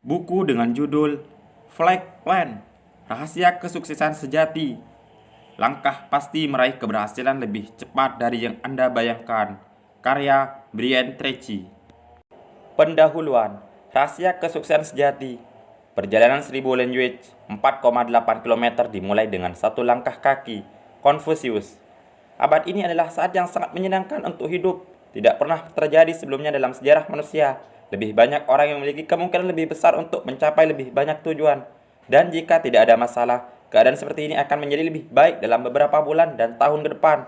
Buku dengan judul Flag Plan, Rahasia Kesuksesan Sejati. Langkah pasti meraih keberhasilan lebih cepat dari yang Anda bayangkan. Karya Brian Tracy. Pendahuluan, Rahasia Kesuksesan Sejati. Perjalanan 1000 language 4,8 km dimulai dengan satu langkah kaki. Confucius. Abad ini adalah saat yang sangat menyenangkan untuk hidup. Tidak pernah terjadi sebelumnya dalam sejarah manusia. Lebih banyak orang yang memiliki kemungkinan lebih besar untuk mencapai lebih banyak tujuan. Dan jika tidak ada masalah, keadaan seperti ini akan menjadi lebih baik dalam beberapa bulan dan tahun ke depan.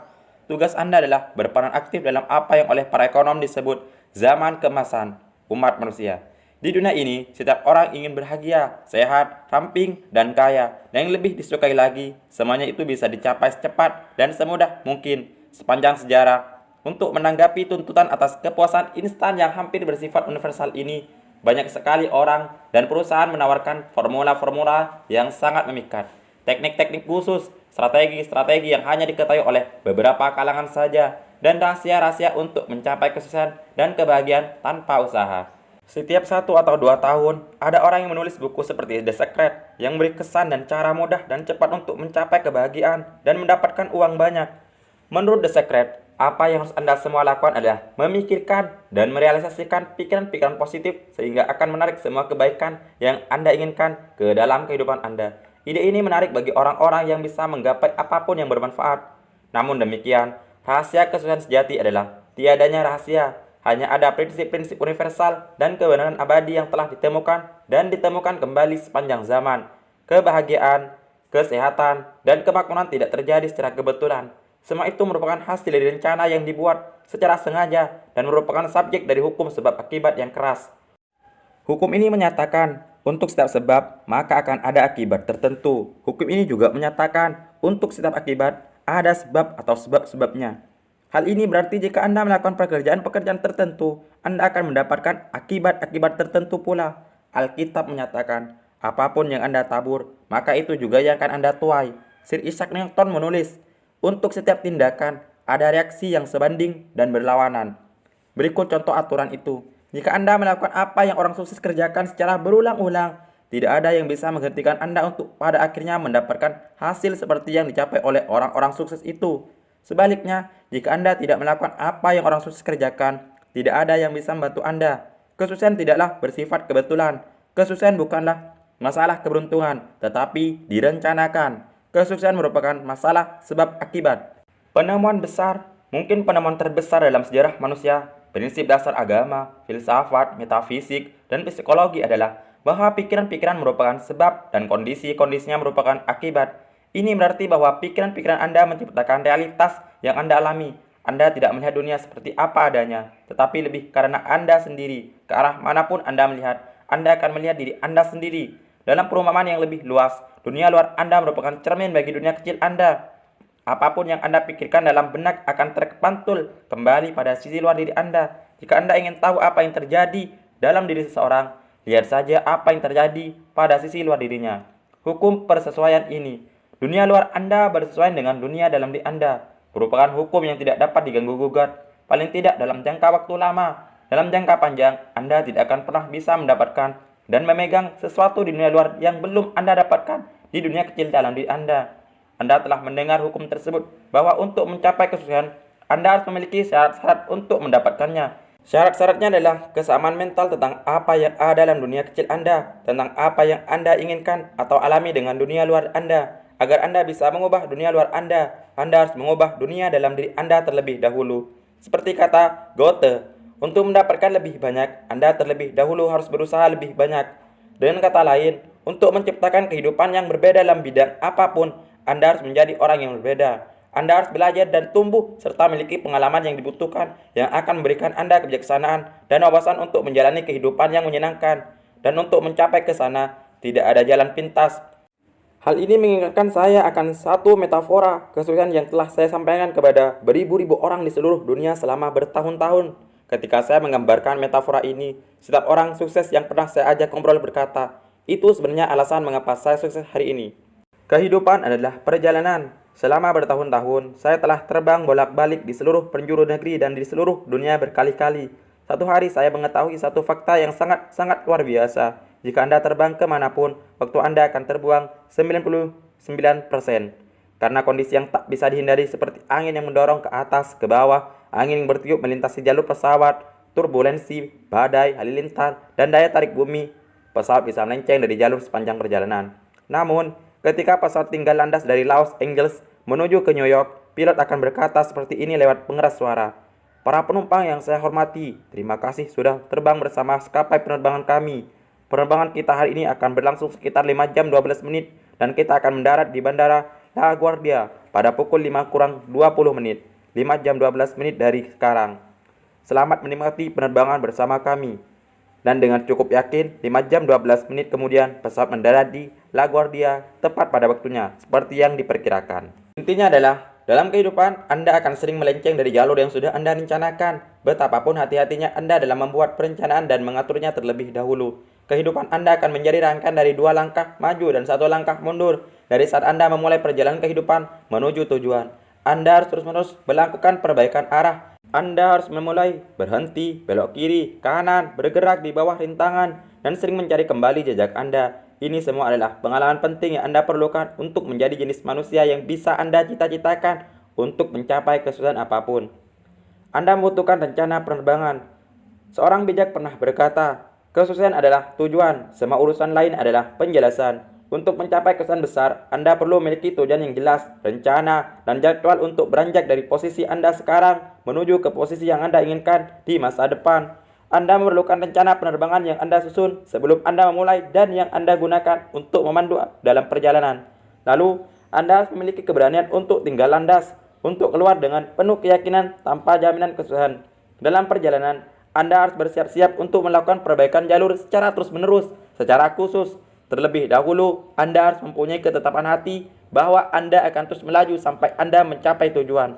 Tugas Anda adalah berperan aktif dalam apa yang oleh para ekonom disebut zaman keemasan umat manusia. Di dunia ini, setiap orang ingin bahagia, sehat, ramping, dan kaya. Dan yang lebih disukai lagi, semuanya itu bisa dicapai secepat dan semudah mungkin sepanjang sejarah. Untuk menanggapi tuntutan atas kepuasan instan yang hampir bersifat universal ini, banyak sekali orang dan perusahaan menawarkan formula-formula yang sangat memikat. Teknik-teknik khusus, strategi-strategi yang hanya diketahui oleh beberapa kalangan saja, dan rahasia-rahasia untuk mencapai kesuksesan dan kebahagiaan tanpa usaha. Setiap 1 atau 2 tahun, ada orang yang menulis buku seperti The Secret yang memberi kesan dan cara mudah dan cepat untuk mencapai kebahagiaan dan mendapatkan uang banyak. Menurut The Secret, apa yang harus Anda semua lakukan adalah memikirkan dan merealisasikan pikiran-pikiran positif sehingga akan menarik semua kebaikan yang Anda inginkan ke dalam kehidupan Anda. Ide ini menarik bagi orang-orang yang bisa menggapai apapun yang bermanfaat. Namun demikian, rahasia kesuksesan sejati adalah tiadanya rahasia. Hanya ada prinsip-prinsip universal dan kebenaran abadi yang telah ditemukan dan ditemukan kembali sepanjang zaman. Kebahagiaan, kesehatan, dan kemakmuran tidak terjadi secara kebetulan. Semua itu merupakan hasil dari rencana yang dibuat secara sengaja dan merupakan subjek dari hukum sebab akibat yang keras. Hukum ini menyatakan, untuk setiap sebab, maka akan ada akibat tertentu. Hukum ini juga menyatakan, untuk setiap akibat, ada sebab atau sebab-sebabnya. Hal ini berarti jika Anda melakukan pekerjaan-pekerjaan tertentu, Anda akan mendapatkan akibat-akibat tertentu pula. Alkitab menyatakan, apapun yang Anda tabur, maka itu juga yang akan Anda tuai. Sir Isaac Newton menulis, untuk setiap tindakan, ada reaksi yang sebanding dan berlawanan. Berikut contoh aturan itu. Jika Anda melakukan apa yang orang sukses kerjakan secara berulang-ulang, tidak ada yang bisa menghentikan Anda untuk pada akhirnya mendapatkan hasil seperti yang dicapai oleh orang-orang sukses itu. Sebaliknya, jika Anda tidak melakukan apa yang orang sukses kerjakan, tidak ada yang bisa membantu Anda. Kesuksesan tidaklah bersifat kebetulan. Kesuksesan bukanlah masalah keberuntungan, tetapi direncanakan. Kesuksesan merupakan masalah sebab akibat. Penemuan besar, mungkin penemuan terbesar dalam sejarah manusia, prinsip dasar agama, filsafat, metafisik, dan psikologi adalah bahwa pikiran-pikiran merupakan sebab dan kondisi-kondisinya merupakan akibat. Ini berarti bahwa pikiran-pikiran Anda menciptakan realitas yang Anda alami. Anda tidak melihat dunia seperti apa adanya, tetapi lebih karena Anda sendiri. Ke arah manapun Anda melihat, Anda akan melihat diri Anda sendiri. Dalam perumpamaan yang lebih luas, dunia luar Anda merupakan cermin bagi dunia kecil Anda. Apapun yang Anda pikirkan dalam benak akan terpantul kembali pada sisi luar diri Anda. Jika Anda ingin tahu apa yang terjadi dalam diri seseorang, lihat saja apa yang terjadi pada sisi luar dirinya. Hukum persesuaian ini, dunia luar Anda bersesuaian dengan dunia dalam diri Anda, merupakan hukum yang tidak dapat diganggu-gugat, paling tidak dalam jangka waktu lama. Dalam jangka panjang, Anda tidak akan pernah bisa mendapatkan dan memegang sesuatu di dunia luar yang belum Anda dapatkan di dunia kecil dalam diri Anda. Anda telah mendengar hukum tersebut bahwa untuk mencapai kesuksesan, Anda harus memiliki syarat-syarat untuk mendapatkannya. Syarat-syaratnya adalah kesamaan mental tentang apa yang ada dalam dunia kecil Anda, tentang apa yang Anda inginkan atau alami dengan dunia luar Anda. Agar Anda bisa mengubah dunia luar Anda harus mengubah dunia dalam diri Anda terlebih dahulu. Seperti kata Goethe, untuk mendapatkan lebih banyak, Anda terlebih dahulu harus berusaha lebih banyak. Dengan kata lain, untuk menciptakan kehidupan yang berbeda dalam bidang apapun, Anda harus menjadi orang yang berbeda. Anda harus belajar dan tumbuh serta memiliki pengalaman yang dibutuhkan yang akan memberikan Anda kebijaksanaan dan wawasan untuk menjalani kehidupan yang menyenangkan. Dan untuk mencapai ke sana, tidak ada jalan pintas. Hal ini mengingatkan saya akan satu metafora kesuksesan yang telah saya sampaikan kepada beribu-ribu orang di seluruh dunia selama bertahun-tahun. Ketika saya menggambarkan metafora ini, setiap orang sukses yang pernah saya ajak ngobrol berkata, itu sebenarnya alasan mengapa saya sukses hari ini. Kehidupan adalah perjalanan. Selama bertahun-tahun, saya telah terbang bolak-balik di seluruh penjuru negeri dan di seluruh dunia berkali-kali. Satu hari saya mengetahui satu fakta yang sangat-sangat luar biasa, Jika Anda terbang kemanapun, waktu Anda akan terbuang 99%. Karena kondisi yang tak bisa dihindari seperti angin yang mendorong ke atas, ke bawah, angin yang bertiup melintasi jalur pesawat, turbulensi, badai, halilintar, dan daya tarik bumi, pesawat bisa melenceng dari jalur sepanjang perjalanan. Namun, ketika pesawat tinggal landas dari Los Angeles menuju ke New York, pilot akan berkata seperti ini lewat pengeras suara. Para penumpang yang saya hormati, terima kasih sudah terbang bersama maskapai penerbangan kami. Penerbangan kita hari ini akan berlangsung sekitar 5 jam 12 menit dan kita akan mendarat di Bandara LaGuardia pada pukul 5 kurang 20 menit. 5 jam 12 menit dari sekarang. Selamat menikmati penerbangan bersama kami. Dan dengan cukup yakin, 5 jam 12 menit kemudian pesawat mendarat di LaGuardia tepat pada waktunya, seperti yang diperkirakan. Intinya adalah, dalam kehidupan, Anda akan sering melenceng dari jalur yang sudah Anda rencanakan. Betapapun hati-hatinya Anda dalam membuat perencanaan dan mengaturnya terlebih dahulu. Kehidupan Anda akan menjadi rangkaian dari 2 langkah maju dan 1 langkah mundur. Dari saat Anda memulai perjalanan kehidupan menuju tujuan, Anda harus terus-menerus melakukan perbaikan arah. Anda harus memulai, berhenti, belok kiri, kanan, bergerak di bawah rintangan, dan sering mencari kembali jejak Anda. Ini semua adalah pengalaman penting yang Anda perlukan untuk menjadi jenis manusia yang bisa Anda cita-citakan untuk mencapai kesuksesan apapun. Anda membutuhkan rencana penerbangan. Seorang bijak pernah berkata, kesuksesan adalah tujuan, semua urusan lain adalah penjelasan. Untuk mencapai kesuksesan besar, Anda perlu memiliki tujuan yang jelas, rencana, dan jadwal untuk beranjak dari posisi Anda sekarang menuju ke posisi yang Anda inginkan di masa depan. Anda memerlukan rencana penerbangan yang Anda susun sebelum Anda memulai dan yang Anda gunakan untuk memandu dalam perjalanan. Lalu, Anda harus memiliki keberanian untuk tinggal landas, untuk keluar dengan penuh keyakinan tanpa jaminan kesuksesan. Dalam perjalanan, Anda harus bersiap-siap untuk melakukan perbaikan jalur secara terus-menerus, secara khusus. Terlebih dahulu, Anda harus mempunyai ketetapan hati bahwa Anda akan terus melaju sampai Anda mencapai tujuan.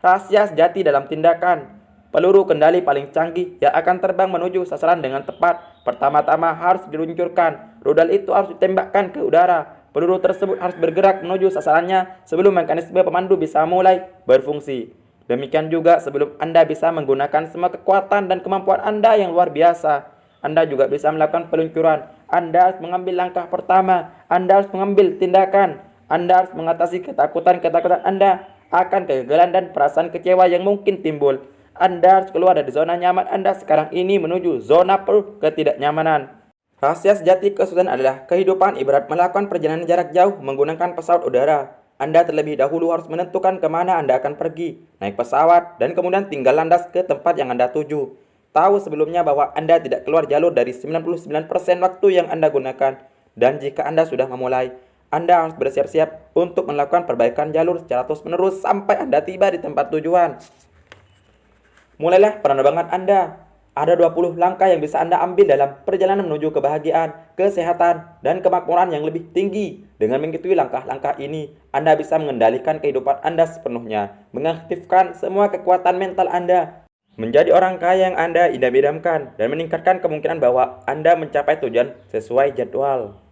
Rahasia sejati dalam tindakan. Peluru kendali paling canggih yang akan terbang menuju sasaran dengan tepat pertama-tama harus diluncurkan. Rudal itu harus ditembakkan ke udara. Peluru tersebut harus bergerak menuju sasarannya sebelum mekanisme pemandu bisa mulai berfungsi. Demikian juga sebelum Anda bisa menggunakan semua kekuatan dan kemampuan Anda yang luar biasa, Anda juga bisa melakukan peluncuran. Anda harus mengambil langkah pertama. Anda harus mengambil tindakan. Anda harus mengatasi ketakutan-ketakutan Anda akan kegagalan dan perasaan kecewa yang mungkin timbul. Anda harus keluar dari zona nyaman Anda sekarang ini menuju zona penuh ketidaknyamanan. Rahasia sejati kesuksesan adalah kehidupan ibarat melakukan perjalanan jarak jauh menggunakan pesawat udara. Anda terlebih dahulu harus menentukan kemana Anda akan pergi, naik pesawat, dan kemudian tinggal landas ke tempat yang Anda tuju. Tahu sebelumnya bahwa Anda tidak keluar jalur dari 99% waktu yang Anda gunakan. Dan jika Anda sudah memulai, Anda harus bersiap-siap untuk melakukan perbaikan jalur secara terus-menerus sampai Anda tiba di tempat tujuan. Mulailah penerbangan Anda. Ada 20 langkah yang bisa Anda ambil dalam perjalanan menuju kebahagiaan, kesehatan, dan kemakmuran yang lebih tinggi. Dengan mengikuti langkah-langkah ini, Anda bisa mengendalikan kehidupan Anda sepenuhnya, mengaktifkan semua kekuatan mental Anda, menjadi orang kaya yang Anda idam-idamkan, dan meningkatkan kemungkinan bahwa Anda mencapai tujuan sesuai jadwal.